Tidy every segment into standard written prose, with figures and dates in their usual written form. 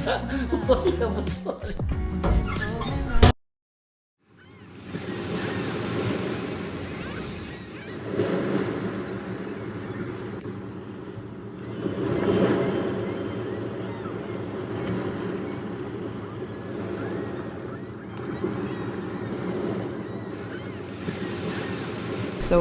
So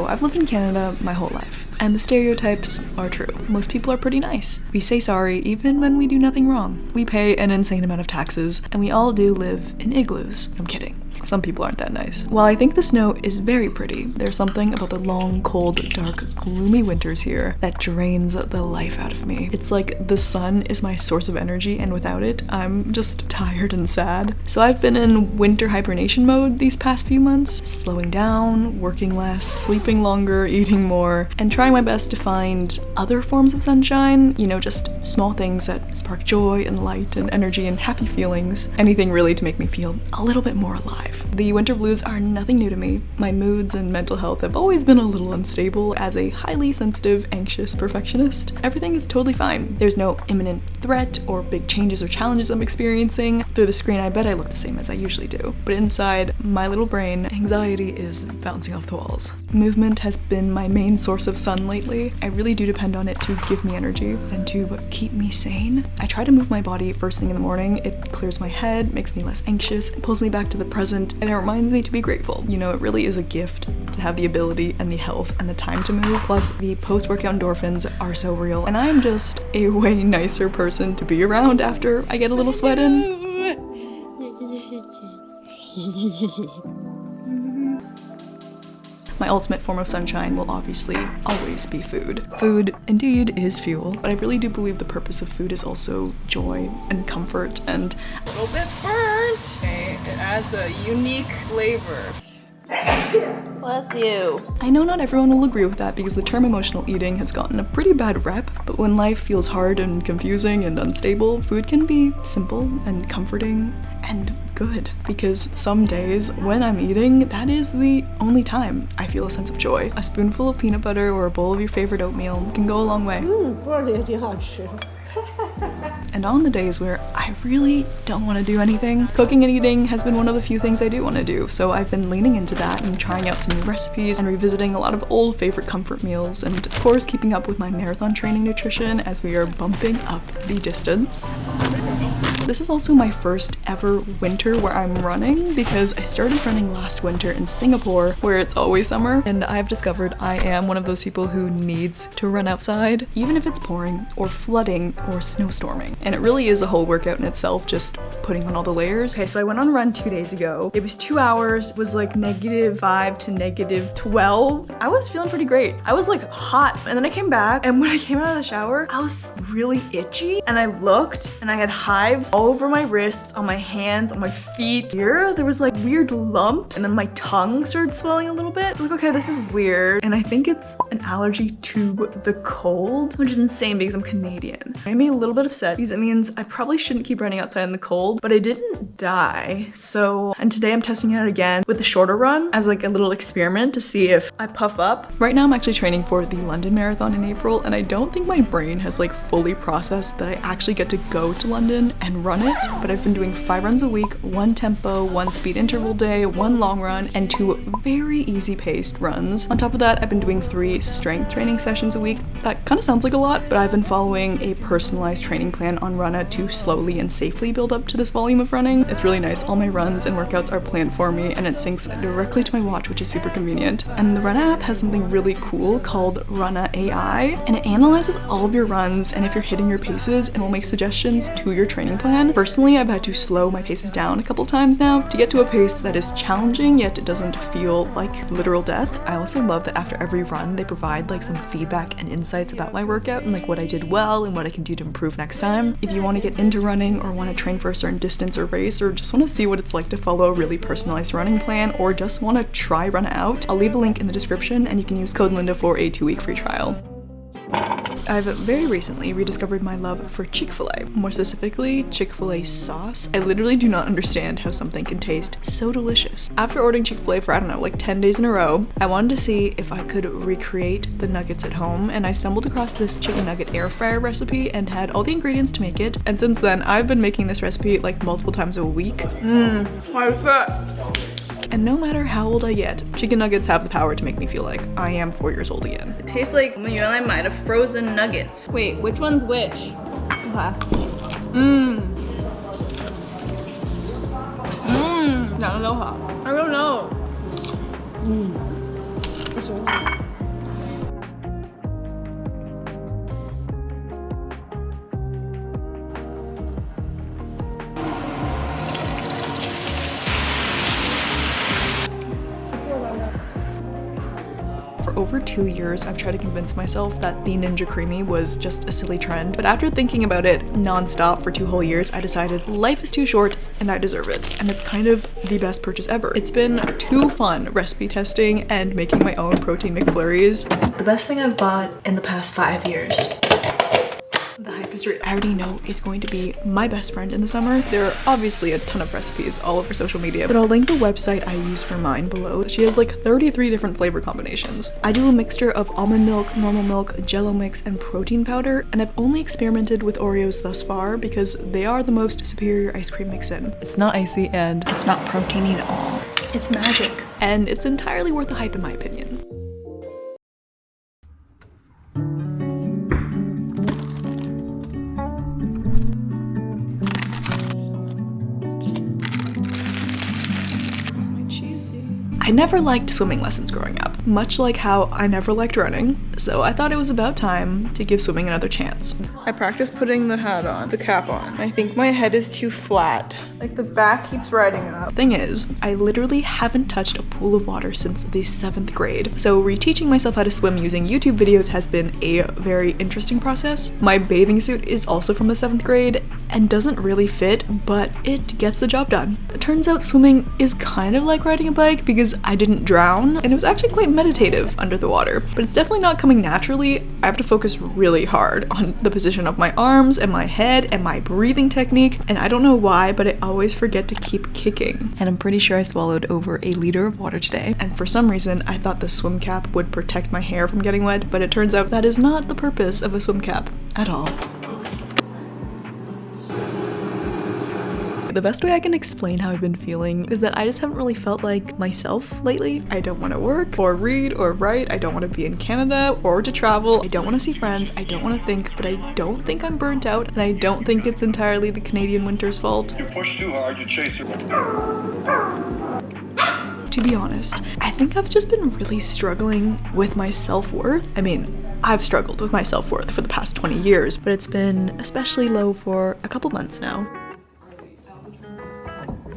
I've lived in Canada my whole life, and the stereotypes are true. Most people are pretty nice. We say sorry even when we do nothing wrong. We pay an insane amount of taxes, and we all do live in igloos. I'm kidding. Some people aren't that nice. While I think the snow is very pretty, there's something about the long, cold, dark, gloomy winters here that drains the life out of me. It's like the sun is my source of energy, and without it, I'm just tired and sad. So I've been in winter hibernation mode these past few months, slowing down, working less, sleeping longer, eating more, and trying my best to find other forms of sunshine, you know, just small things that spark joy and light and energy and happy feelings. Anything really to make me feel a little bit more alive. The winter blues are nothing new to me. My moods and mental health have always been a little unstable as a highly sensitive, anxious perfectionist. Everything is totally fine. There's no imminent threat or big changes or challenges I'm experiencing. Through the screen, I bet I look the same as I usually do. But inside my little brain, anxiety is bouncing off the walls. Movement has been my main source of sun lately. I really do depend on it to give me energy and to keep me sane. I try to move my body first thing in the morning. It clears my head, makes me less anxious, pulls me back to the present, and it reminds me to be grateful. You know, it really is a gift to have the ability and the health and the time to move. Plus, the post-workout endorphins are so real, and I am just a way nicer person to be around after I get a little sweat in. My ultimate form of sunshine will obviously always be food. Food indeed is fuel, but I really do believe the purpose of food is also joy and comfort and a little bit burnt. Okay, it adds a unique flavor. Bless you. I know not everyone will agree with that because the term emotional eating has gotten a pretty bad rep, but when life feels hard and confusing and unstable, food can be simple and comforting and good. Because some days when I'm eating, that is the only time I feel a sense of joy. A spoonful of peanut butter or a bowl of your favorite oatmeal can go a long way. And on the days where I really don't want to do anything, cooking and eating has been one of the few things I do want to do, so I've been leaning into that and trying out some new recipes and revisiting a lot of old favorite comfort meals, and of course keeping up with my marathon training nutrition as we are bumping up the distance. This is also my first ever winter where I'm running because I started running last winter in Singapore where it's always summer, and I've discovered I am one of those people who needs to run outside even if it's pouring or flooding or snowstorming. And it really is a whole workout in itself, just putting on all the layers. Okay, so I went on a run 2 days ago. It was 2 hours, it was like -5 to -12. I was feeling pretty great. I was like hot, and then I came back, and when I came out of the shower, I was really itchy, and I looked, and I had hives all over my wrists, on my hands, on my feet. Here, there was like weird lumps, and then my tongue started swelling a little bit. So like, okay, this is weird, and I think it's an allergy to the cold, which is insane because I'm Canadian. It made me a little bit upset because it means I probably shouldn't keep running outside in the cold, but I didn't die. So, and today I'm testing it out again with a shorter run as like a little experiment to see if I puff up. Right now I'm actually training for the London Marathon in April, and I don't think my brain has like fully processed that I actually get to go to London and run it, but I've been doing 5 runs a week, 1 tempo, 1 speed interval day, 1 long run, and 2 very easy paced runs. On top of that, I've been doing 3 strength training sessions a week. That kind of sounds like a lot, but I've been following a personalized training plan on Runna to slowly and safely build up to this volume of running. It's really nice. All my runs and workouts are planned for me, and it syncs directly to my watch, which is super convenient. And the Runna app has something really cool called Runna AI, and it analyzes all of your runs and if you're hitting your paces, and will make suggestions to your training plan. Personally, I've had to slow my paces down a couple times now to get to a pace that is challenging, yet it doesn't feel like literal death. I also love that after every run, they provide like some feedback and insights about my workout and like what I did well and what I can do to improve next time. If you want to get into running or want to train for a certain distance or race, or just want to see what it's like to follow a really personalized running plan, or just want to try Runna out, I'll leave a link in the description and you can use code Linda for a 2-week free trial. I've very recently rediscovered my love for Chick-fil-A, more specifically Chick-fil-A sauce. I literally do not understand how something can taste so delicious. After ordering Chick-fil-A for, I don't know, like 10 days in a row, I wanted to see if I could recreate the nuggets at home, and I stumbled across this chicken nugget air fryer recipe and had all the ingredients to make it. And since then, I've been making this recipe like multiple times a week. Why is that? And no matter how old I get, chicken nuggets have the power to make me feel like I am 4 years old again. It tastes like when you and I might have frozen nuggets. Wait, which one's which? Okay. I don't know. For over 2 years, I've tried to convince myself that the Ninja Creamy was just a silly trend, but after thinking about it non-stop for 2 whole years, I decided life is too short and I deserve it. And it's kind of the best purchase ever. It's been too fun recipe testing and making my own protein McFlurries. The best thing I've bought in the past 5 years. The hype is real. I already know is going to be my best friend in the summer. There are obviously a ton of recipes all over social media, but I'll link the website I use for mine below. She has like 33 different flavor combinations. I do a mixture of almond milk, normal milk, jello mix, and protein powder, and I've only experimented with Oreos thus far because they are the most superior ice cream mix-in. It's not icy and it's not proteiny at all. It's magic, and it's entirely worth the hype in my opinion. I never liked swimming lessons growing up, much like how I never liked running, so I thought it was about time to give swimming another chance. I practiced putting the cap on. I think my head is too flat. Like the back keeps riding up. Thing is, I literally haven't touched a pool of water since the 7th grade, so reteaching myself how to swim using YouTube videos has been a very interesting process. My bathing suit is also from the 7th grade and doesn't really fit, but it gets the job done. It turns out swimming is kind of like riding a bike because I didn't drown, and it was actually quite meditative under the water, but it's definitely not coming naturally. I have to focus really hard on the position of my arms and my head and my breathing technique, and I don't know why, but I always forget to keep kicking. And I'm pretty sure I swallowed over a liter of water today, and for some reason I thought the swim cap would protect my hair from getting wet, but it turns out that is not the purpose of a swim cap at all. The best way I can explain how I've been feeling is that I just haven't really felt like myself lately. I don't want to work or read or write. I don't want to be in Canada or to travel. I don't want to see friends. I don't want to think, but I don't think I'm burnt out, and I don't think it's entirely the Canadian winter's fault. You push too hard, you chase it. To be honest, I think I've just been really struggling with my self-worth. I mean, I've struggled with my self-worth for the past 20 years, but it's been especially low for a couple months now.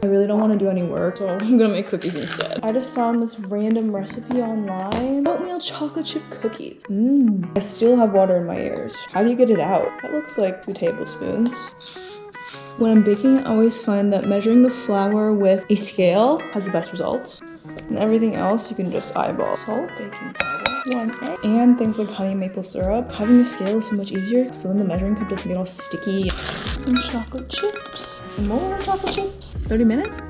I really don't want to do any work, so I'm gonna make cookies instead. I just found this random recipe online. Oatmeal chocolate chip cookies. I still have water in my ears. How do you get it out? That looks like 2 tablespoons. When I'm baking, I always find that measuring the flour with a scale has the best results. And everything else you can just eyeball. Salt, baking powder, 1 egg, and things like honey maple syrup. Having a scale is so much easier, so then the measuring cup doesn't get all sticky. Some chocolate chips, some more chocolate chips. 30 minutes?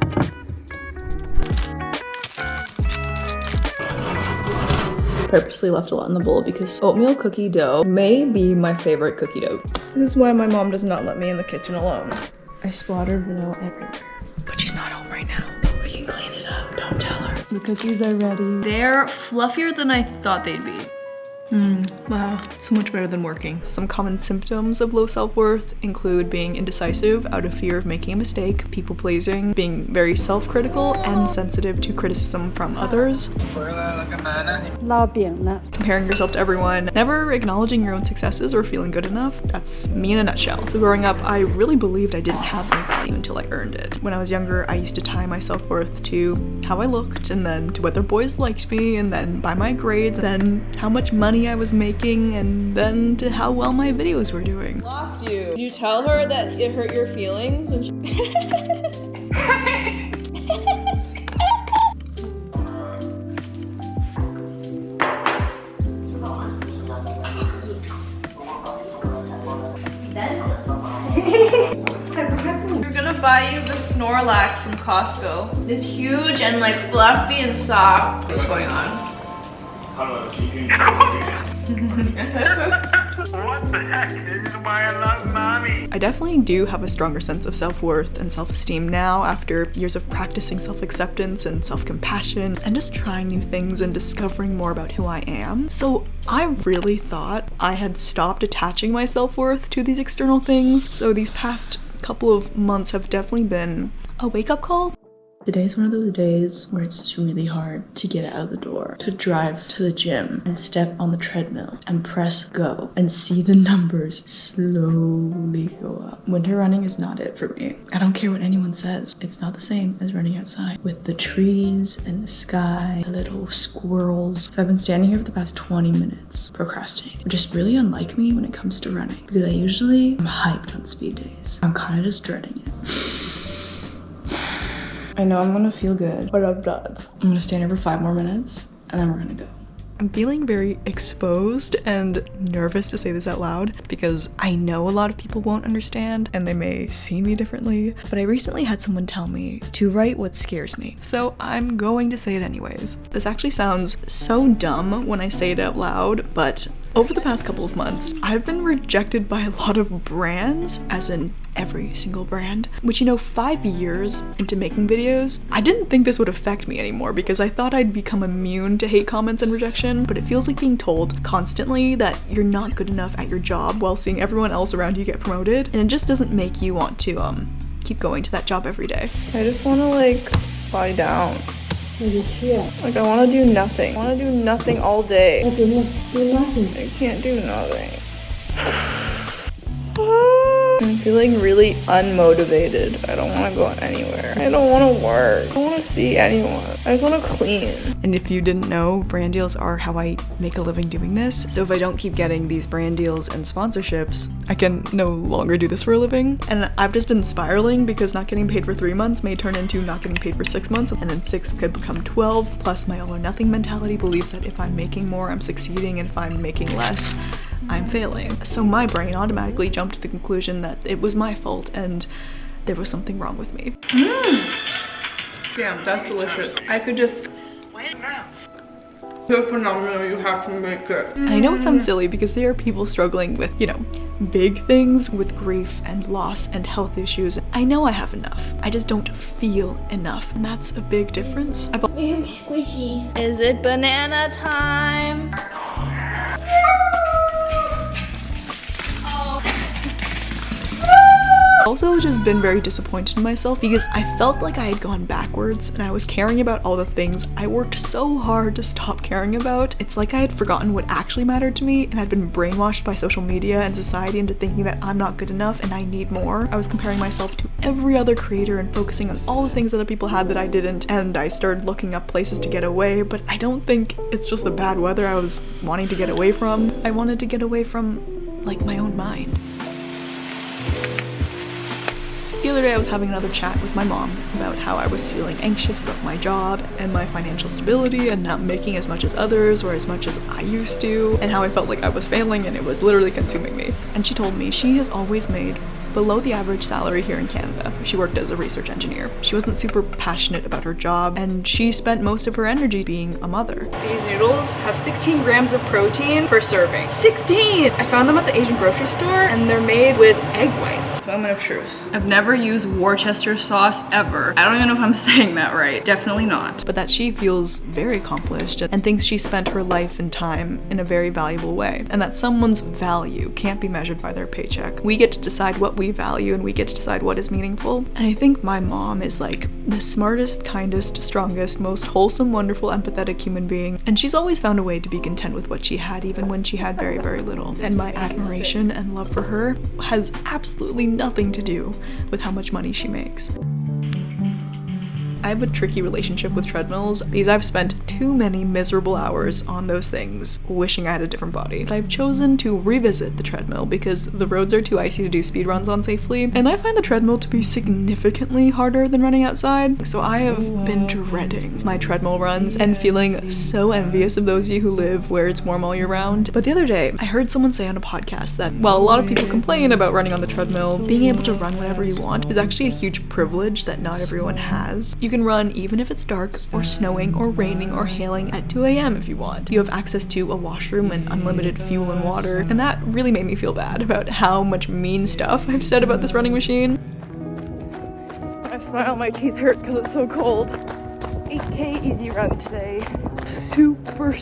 Purposely left a lot in the bowl because oatmeal cookie dough may be my favorite cookie dough. This is why my mom does not let me in the kitchen alone. I splattered vanilla everywhere. But she's not home right now. We can clean it up. Don't tell her. The cookies are ready. They're fluffier than I thought they'd be. Wow, so much better than working. Some common symptoms of low self-worth include being indecisive out of fear of making a mistake, people-pleasing, being very self-critical and sensitive to criticism from others, comparing yourself to everyone, never acknowledging your own successes or feeling good enough. That's me in a nutshell. So growing up, I really believed I didn't have any value until I earned it. When I was younger, I used to tie my self-worth to how I looked, and then to whether boys liked me, and then by my grades, then how much money I was making, and then to how well my videos were doing. Blocked you. Did you tell her that it hurt your feelings when she We're gonna buy you the Snorlax from Costco. It's huge and like fluffy and soft. What's going on? What the heck? This is why I love mommy. I definitely do have a stronger sense of self-worth and self-esteem now after years of practicing self-acceptance and self-compassion and just trying new things and discovering more about who I am. So I really thought I had stopped attaching my self-worth to these external things. So these past couple of months have definitely been a wake-up call. Today's one of those days where it's just really hard to get out of the door, to drive to the gym and step on the treadmill and press go and see the numbers slowly go up. Winter running is not it for me. I don't care what anyone says. It's not the same as running outside with the trees and the sky, the little squirrels. So I've been standing here for the past 20 minutes procrastinating, which is really unlike me when it comes to running because I usually am hyped on speed days. I'm kind of just dreading it. I know I'm gonna feel good, but I'm done. I'm gonna stand here for 5 more minutes, and then we're gonna go. I'm feeling very exposed and nervous to say this out loud because I know a lot of people won't understand and they may see me differently, but I recently had someone tell me to write what scares me, so I'm going to say it anyways. This actually sounds so dumb when I say it out loud, but over the past couple of months, I've been rejected by a lot of brands, as in every single brand, which, 5 years into making videos, I didn't think this would affect me anymore because I thought I'd become immune to hate comments and rejection, but it feels like being told constantly that you're not good enough at your job while seeing everyone else around you get promoted, and it just doesn't make you want to keep going to that job every day. I just want to lie down. Chia. I want to do nothing. I want to do nothing all day. Do nothing. I can't do nothing. I'm feeling really unmotivated. I don't want to go anywhere. I don't want to work. I don't want to see anyone. I just want to clean. And if you didn't know, brand deals are how I make a living doing this. So if I don't keep getting these brand deals and sponsorships, I can no longer do this for a living. And I've just been spiraling because not getting paid for 3 months may turn into not getting paid for 6 months, and then 6 could become 12. Plus my all or nothing mentality believes that if I'm making more, I'm succeeding, and if I'm making less, I'm failing. So my brain automatically jumped to the conclusion that it was my fault and there was something wrong with me. Damn, that's delicious. I could just... You're phenomenal, you have to make it. And I know it sounds silly because there are people struggling with, big things, with grief and loss and health issues. I know I have enough. I just don't feel enough, and that's a big difference. I'm squishy. Is it banana time? Also just been very disappointed in myself because I felt like I had gone backwards and I was caring about all the things I worked so hard to stop caring about. It's like I had forgotten what actually mattered to me and I'd been brainwashed by social media and society into thinking that I'm not good enough and I need more. I was comparing myself to every other creator and focusing on all the things other people had that I didn't, and I started looking up places to get away, but I don't think it's just the bad weather I was wanting to get away from. I wanted to get away from, my own mind. The other day I was having another chat with my mom about how I was feeling anxious about my job and my financial stability and not making as much as others or as much as I used to, and how I felt like I was failing and it was literally consuming me. And she told me she has always made below the average salary here in Canada. She worked as a research engineer. She wasn't super passionate about her job, and she spent most of her energy being a mother. These noodles have 16 grams of protein per serving. 16! I found them at the Asian grocery store, and they're made with egg whites. Moment of truth. I've never used Worcester sauce ever. I don't even know if I'm saying that right. Definitely not. But that she feels very accomplished and thinks she spent her life and time in a very valuable way, and that someone's value can't be measured by their paycheck. We get to decide what we value and we get to decide what is meaningful. And I think my mom is the smartest, kindest, strongest, most wholesome, wonderful, empathetic human being, and she's always found a way to be content with what she had even when she had very, very little. And my admiration and love for her has absolutely nothing to do with how much money she makes. I have a tricky relationship with treadmills because I've spent too many miserable hours on those things wishing I had a different body. But I've chosen to revisit the treadmill because the roads are too icy to do speed runs on safely, and I find the treadmill to be significantly harder than running outside. So I have been dreading my treadmill runs and feeling so envious of those of you who live where it's warm all year round. But the other day, I heard someone say on a podcast that while a lot of people complain about running on the treadmill, being able to run whenever you want is actually a huge privilege that not everyone has. You can run even if it's dark or snowing or raining or hailing at 2 a.m. if you want. You have access to a washroom and unlimited fuel and water, and that really made me feel bad about how much mean stuff I've said about this running machine. I smile, my teeth hurt because it's so cold. 8K easy run today. Super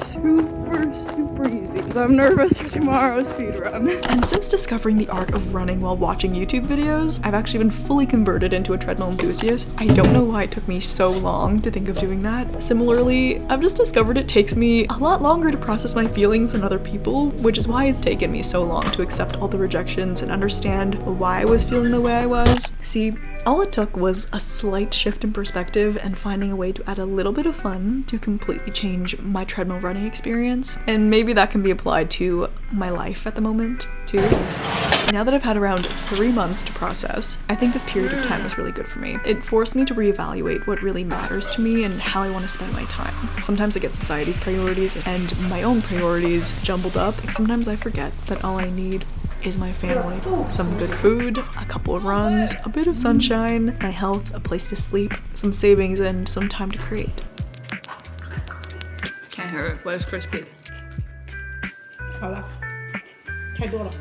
easy. So I'm nervous for tomorrow's speed run. And since discovering the art of running while watching YouTube videos, I've actually been fully converted into a treadmill enthusiast. I don't know why it took me so long to think of doing that. Similarly, I've just discovered it takes me a lot longer to process my feelings than other people, which is why it's taken me so long to accept all the rejections and understand why I was feeling the way I was. See, all it took was a slight shift in perspective and finding a way to add a little bit of fun to completely change my treadmill running experience. And maybe that can be applied to my life at the moment, too. Now that I've had around 3 months to process, I think this period of time was really good for me. It forced me to reevaluate what really matters to me and how I want to spend my time. Sometimes I get society's priorities and my own priorities jumbled up. Sometimes I forget that all I need is my family. Some good food, a couple of runs, a bit of sunshine, my health, a place to sleep, some savings, and some time to create. Can't hear it, but it's crispy. 好了，太多了。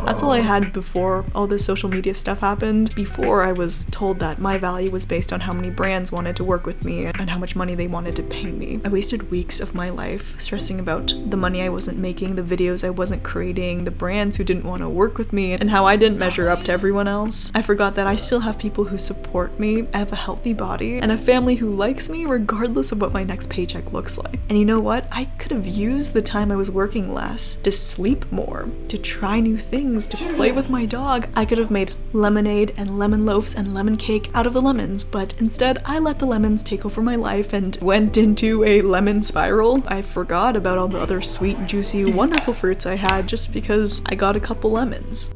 That's all I had before all this social media stuff happened. Before, I was told that my value was based on how many brands wanted to work with me and how much money they wanted to pay me. I wasted weeks of my life stressing about the money I wasn't making, the videos I wasn't creating, the brands who didn't want to work with me, and how I didn't measure up to everyone else. I forgot that I still have people who support me, I have a healthy body, and a family who likes me regardless of what my next paycheck looks like. And you know what? I could have used the time I was working less to sleep more, to try new things, to play with my dog. I could have made lemonade and lemon loaves and lemon cake out of the lemons, but instead I let the lemons take over my life and went into a lemon spiral. I forgot about all the other sweet, juicy, wonderful fruits I had just because I got a couple lemons.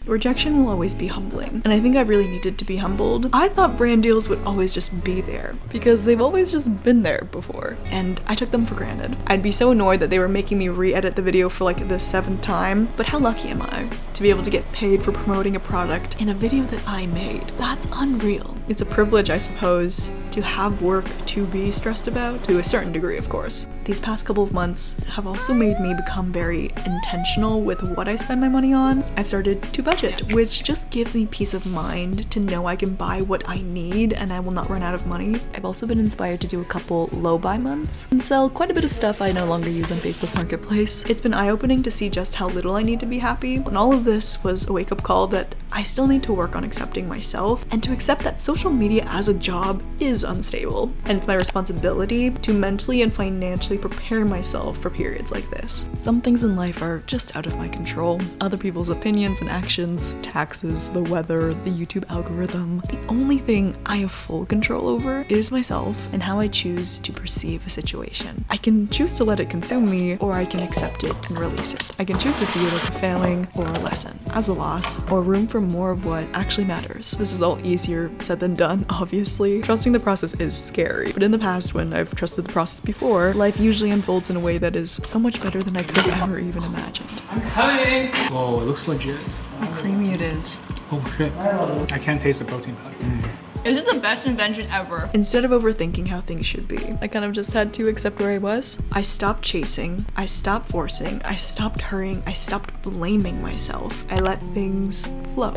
Rejection will always be humbling, and I think I really needed to be humbled. I thought brand deals would always just be there, because they've always just been there before, and I took them for granted. I'd be so annoyed that they were making me re-edit the video for like the 7th time, but how lucky am I to be able to get paid for promoting a product in a video that I made? That's unreal. It's a privilege, I suppose, to have work to be stressed about, to a certain degree, of course. These past couple of months have also made me become very intentional with what I spend my money on. I've started to budget, which just gives me peace of mind to know I can buy what I need and I will not run out of money. I've also been inspired to do a couple low buy months and sell quite a bit of stuff I no longer use on Facebook Marketplace. It's been eye-opening to see just how little I need to be happy, and all of this was a wake-up call that I still need to work on accepting myself and to accept that social media as a job is unstable, and it's my responsibility to mentally and financially prepare myself for periods like this. Some things in life are just out of my control. Other people's opinions and actions, taxes, the weather, the YouTube algorithm. The only thing I have full control over is myself and how I choose to perceive a situation. I can choose to let it consume me, or I can accept it and release it. I can choose to see it as a failing or a lesson, as a loss, or room for more of what actually matters. This is all easier said than done, obviously. Trusting the process is scary, but in the past, when I've trusted the process before, life usually unfolds in a way that is so much better than I could have ever even imagined. I'm coming! Whoa, it looks legit. How creamy it is. Oh shit. I can't taste the protein powder. This is the best invention ever. Instead of overthinking how things should be, I kind of just had to accept where I was. I stopped chasing, I stopped forcing, I stopped hurrying, I stopped blaming myself. I let things flow.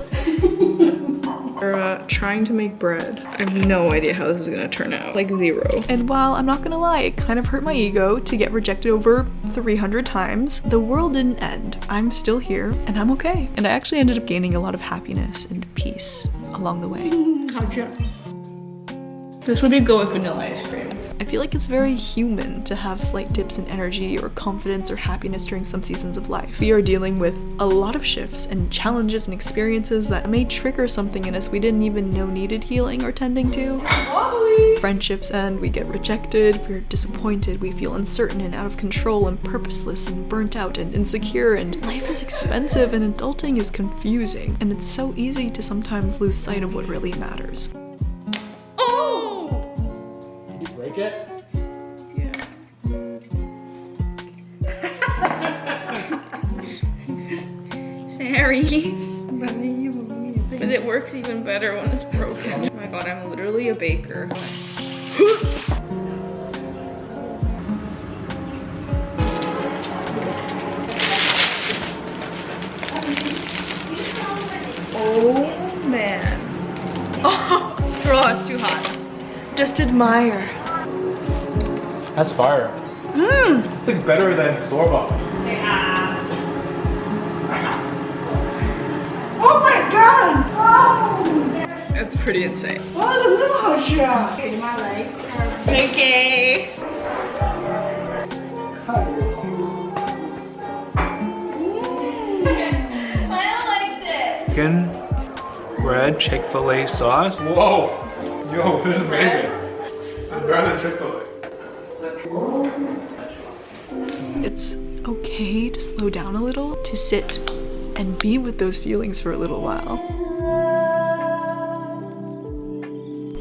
We're trying to make bread. I have no idea how this is gonna turn out. Like 0. And while I'm not gonna lie, it kind of hurt my ego to get rejected over 300 times, the world didn't end. I'm still here and I'm okay. And I actually ended up gaining a lot of happiness and peace along the way. This would be good with vanilla ice cream. I feel like it's very human to have slight dips in energy or confidence or happiness during some seasons of life. We are dealing with a lot of shifts and challenges and experiences that may trigger something in us we didn't even know needed healing or tending to. Friendships end, we get rejected, we're disappointed, we feel uncertain and out of control and purposeless and burnt out and insecure, and life is expensive and adulting is confusing, and it's so easy to sometimes lose sight of what really matters. Oh! Did you break it? Yeah. Sorry. But it works even better when it's broken. Oh my god, I'm literally a baker. Oh man. Oh, girl, it's too hot. Just admire. That's fire. It's like better than store-bought. Oh my god! Oh! It's pretty insane. 哇，怎么这么好吃啊？给你妈来一块。 Okay. Chicken, bread, Chick-fil-A sauce. Whoa! Yo, this is amazing. I'm better than Chick-fil-A. It's okay to slow down a little, to sit and be with those feelings for a little while.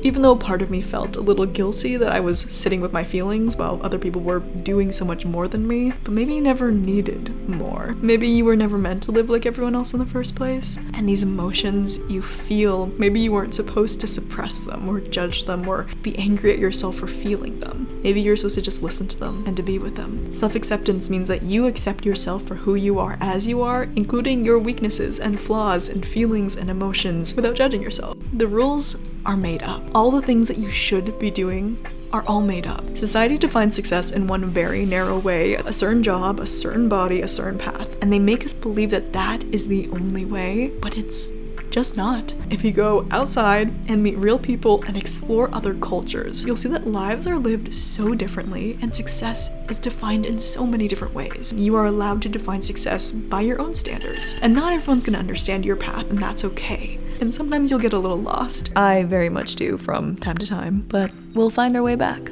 Even though part of me felt a little guilty that I was sitting with my feelings while other people were doing so much more than me, but maybe you never needed more. Maybe you were never meant to live like everyone else in the first place. And these emotions you feel, maybe you weren't supposed to suppress them or judge them or be angry at yourself for feeling them. Maybe you're supposed to just listen to them and to be with them. Self-acceptance means that you accept yourself for who you are as you are, including your weaknesses and flaws and feelings and emotions, without judging yourself. The rules are made up. All the things that you should be doing are all made up. Society defines success in one very narrow way, a certain job, a certain body, a certain path, and they make us believe that that is the only way, but it's just not. If you go outside and meet real people and explore other cultures, you'll see that lives are lived so differently and success is defined in so many different ways. You are allowed to define success by your own standards, and not everyone's gonna understand your path, and that's okay. And sometimes you'll get a little lost. I very much do from time to time, but we'll find our way back.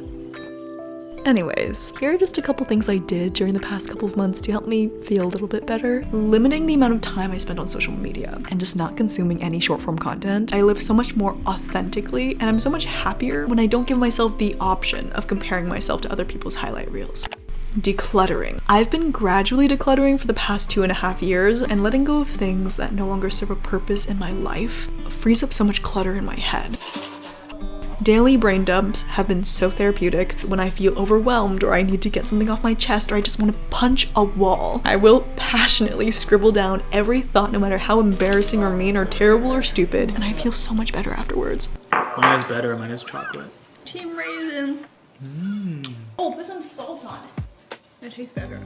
Anyways, here are just a couple things I did during the past couple of months to help me feel a little bit better. Limiting the amount of time I spend on social media and just not consuming any short form content. I live so much more authentically, and I'm so much happier when I don't give myself the option of comparing myself to other people's highlight reels. Decluttering. I've been gradually decluttering for the past 2.5 years, and letting go of things that no longer serve a purpose in my life frees up so much clutter in my head. Daily brain dumps have been so therapeutic. When I feel overwhelmed or I need to get something off my chest or I just want to punch a wall, I will passionately scribble down every thought, no matter how embarrassing or mean or terrible or stupid, and I feel so much better afterwards. Mine is better. Mine is chocolate. Team raisin. Oh, put some salt on it. It tastes better.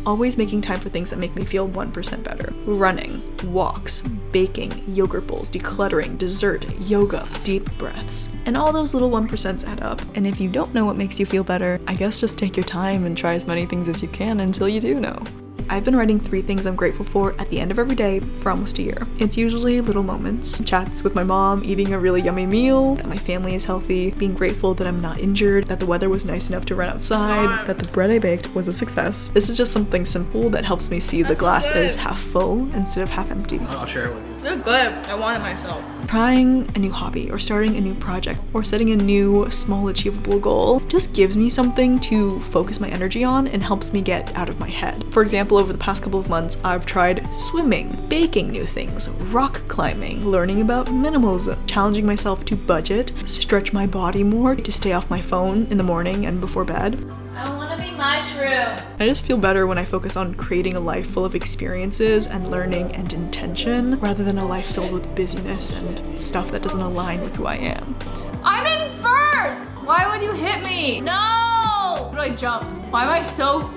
Always making time for things that make me feel 1% better. Running, walks, baking, yogurt bowls, decluttering, dessert, yoga, deep breaths. And all those little 1%s add up. And if you don't know what makes you feel better, I guess just take your time and try as many things as you can until you do know. I've been writing 3 things I'm grateful for at the end of every day for almost a year. It's usually little moments. Chats with my mom, eating a really yummy meal, that my family is healthy, being grateful that I'm not injured, that the weather was nice enough to run outside, that the bread I baked was a success. This is just something simple that helps me see the glass as half full instead of half empty. I'll share it with you. They're good. I want it myself. Trying a new hobby or starting a new project or setting a new small achievable goal just gives me something to focus my energy on and helps me get out of my head. For example, over the past couple of months, I've tried swimming, baking new things, rock climbing, learning about minimalism, challenging myself to budget, stretch my body more, to stay off my phone in the morning and before bed. I want to be mushroom. I just feel better when I focus on creating a life full of experiences and learning and intention, rather than a life filled with busyness and stuff that doesn't align with who I am. I'm in first! Why would you hit me? No! Where do I jump? Why am I so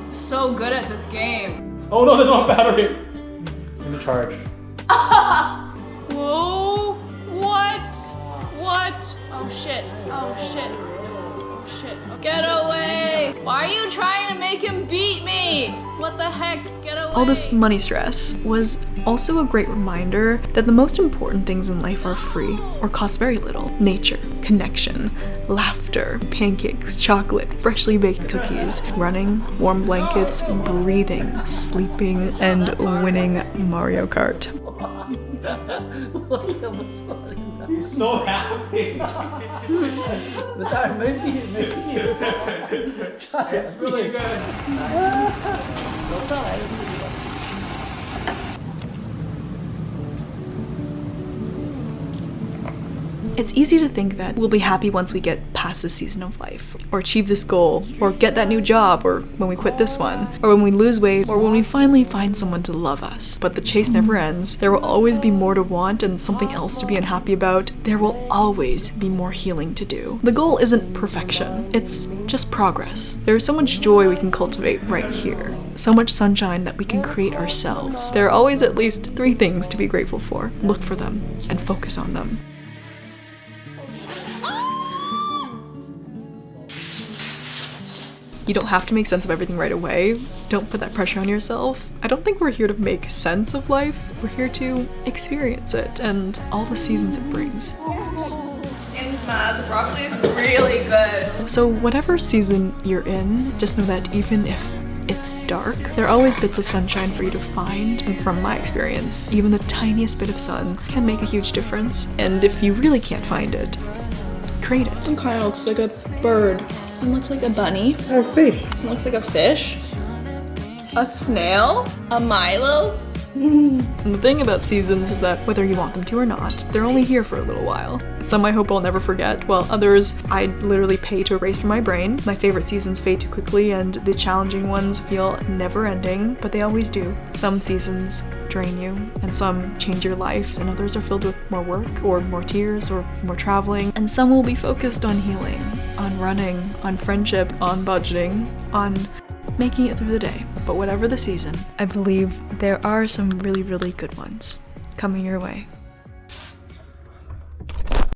good at this game? Oh no, there's no battery. In the charge. Whoa! What? What? Oh shit. Oh shit. Oh shit. shit. Get away! Why are you trying to make him beat me? What the heck? Get away! All this money stress was also a great reminder that the most important things in life are free or cost very little. Nature, connection, laughter, pancakes, chocolate, freshly baked cookies, running, warm blankets, breathing, sleeping, and winning Mario Kart. He's so happy. It's really good. It's easy to think that we'll be happy once we get past this season of life, or achieve this goal, or get that new job, or when we quit this one, or when we lose weight, or when we finally find someone to love us. But the chase never ends. There will always be more to want and something else to be unhappy about. There will always be more healing to do. The goal isn't perfection, it's just progress. There is so much joy we can cultivate right here. So much sunshine that we can create ourselves. There are always at least 3 things to be grateful for. Look for them and focus on them. You don't have to make sense of everything right away. Don't put that pressure on yourself. I don't think we're here to make sense of life. We're here to experience it and all the seasons it brings. The broccoli is really good. So whatever season you're in, just know that even if it's dark, there are always bits of sunshine for you to find. And from my experience, even the tiniest bit of sun can make a huge difference. And if you really can't find it, create it. It kind of looks like a bird. It looks like a bunny. A fish. It looks like a fish. A snail. A Milo. And the thing about seasons is that whether you want them to or not, they're only here for a little while. Some I hope I'll never forget, while others I'd literally pay to erase from my brain. My favorite seasons fade too quickly and the challenging ones feel never ending, but they always do. Some seasons drain you, and some change your life, and others are filled with more work, or more tears, or more traveling, and some will be focused on healing, on running, on friendship, on budgeting, on making it through the day. But whatever the season, I believe there are some really, really good ones coming your way.